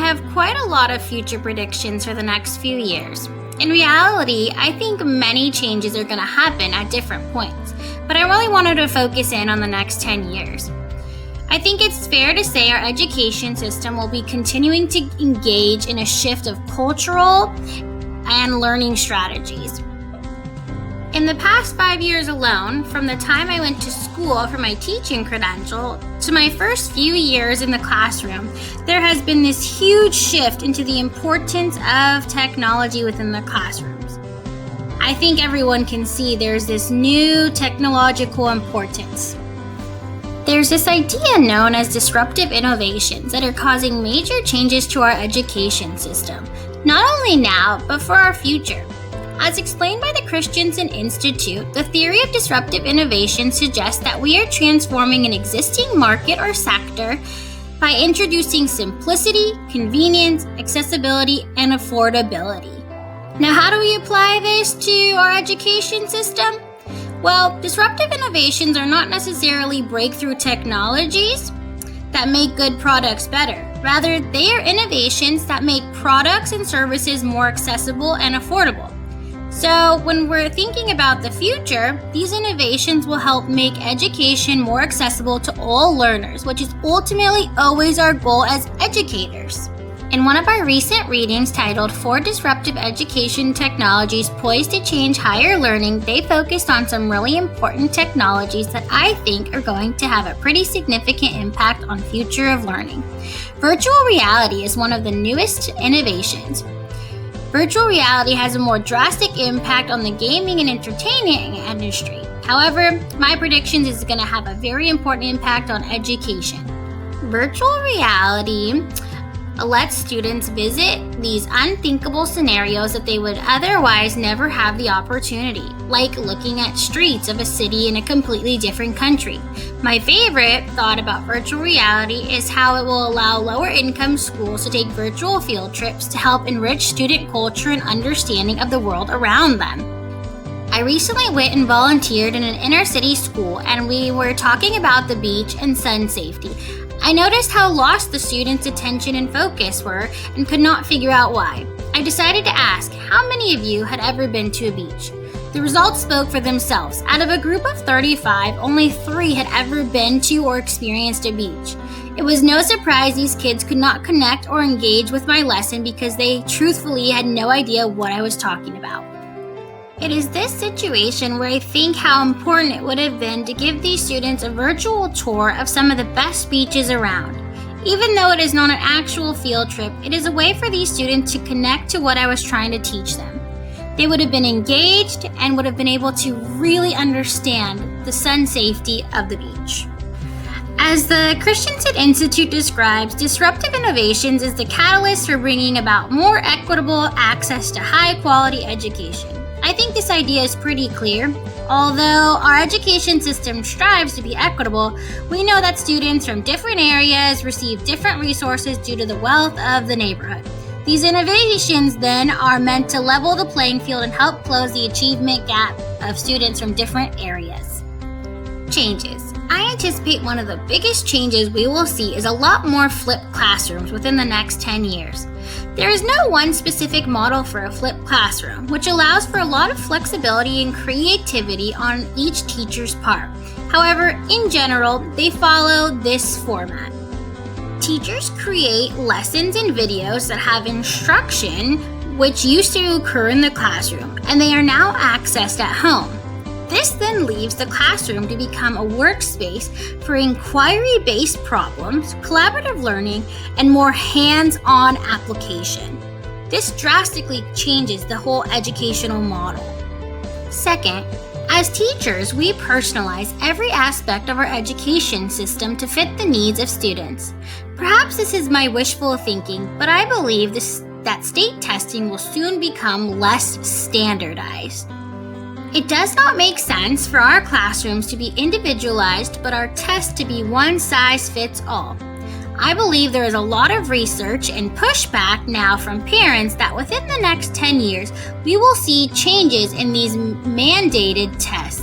have quite a lot of future predictions for the next few years. In reality, I think many changes are going to happen at different points, but I really wanted to focus in on the next 10 years. I think it's fair to say our education system will be continuing to engage in a shift of cultural and learning strategies. In the past 5 years alone, from the time I went to school for my teaching credential to my first few years in the classroom, there has been this huge shift into the importance of technology within the classrooms. I think everyone can see there's this new technological importance. There's this idea known as disruptive innovations that are causing major changes to our education system, not only now, but for our future. As explained by the Christensen Institute, the theory of disruptive innovation suggests that we are transforming an existing market or sector by introducing simplicity, convenience, accessibility, and affordability. Now, how do we apply this to our education system? Well, disruptive innovations are not necessarily breakthrough technologies that make good products better. Rather, they are innovations that make products and services more accessible and affordable. So, when we're thinking about the future, these innovations will help make education more accessible to all learners, which is ultimately always our goal as educators. In one of our recent readings titled 4 Disruptive Education Technologies Poised to Change Higher Learning, they focused on some really important technologies that I think are going to have a pretty significant impact on future of learning. Virtual reality is one of the newest innovations. Virtual reality has a more drastic impact on the gaming and entertaining industry. However, my predictions is going to have a very important impact on education. Virtual reality lets students visit these unthinkable scenarios that they would otherwise never have the opportunity, like looking at streets of a city in a completely different country. My favorite thought about virtual reality is how it will allow lower-income schools to take virtual field trips to help enrich student culture and understanding of the world around them. I recently went and volunteered in an inner-city school, and we were talking about the beach and sun safety. I noticed how lost the students' attention and focus were and could not figure out why. I decided to ask how many of you had ever been to a beach. The results spoke for themselves. Out of a group of 35, only 3 had ever been to or experienced a beach. It was no surprise these kids could not connect or engage with my lesson because they truthfully had no idea what I was talking about. It is this situation where I think how important it would have been to give these students a virtual tour of some of the best beaches around. Even though it is not an actual field trip, it is a way for these students to connect to what I was trying to teach them. They would have been engaged and would have been able to really understand the sun safety of the beach. As the Christensen Institute describes, disruptive innovations is the catalyst for bringing about more equitable access to high-quality education. I think this idea is pretty clear. Although our education system strives to be equitable, we know that students from different areas receive different resources due to the wealth of the neighborhood. These innovations then are meant to level the playing field and help close the achievement gap of students from different areas. Changes. I anticipate one of the biggest changes we will see is a lot more flipped classrooms within the next 10 years. There is no one specific model for a flipped classroom, which allows for a lot of flexibility and creativity on each teacher's part. However, in general, they follow this format. Teachers create lessons and videos that have instruction, which used to occur in the classroom, and they are now accessed at home. This then leaves the classroom to become a workspace for inquiry-based problems, collaborative learning, and more hands-on application. This drastically changes the whole educational model. Second, as teachers, we personalize every aspect of our education system to fit the needs of students. Perhaps this is my wishful thinking, but I believe that state testing will soon become less standardized. It does not make sense for our classrooms to be individualized, but our tests to be one size fits all. I believe there is a lot of research and pushback now from parents that within the next 10 years, we will see changes in these mandated tests.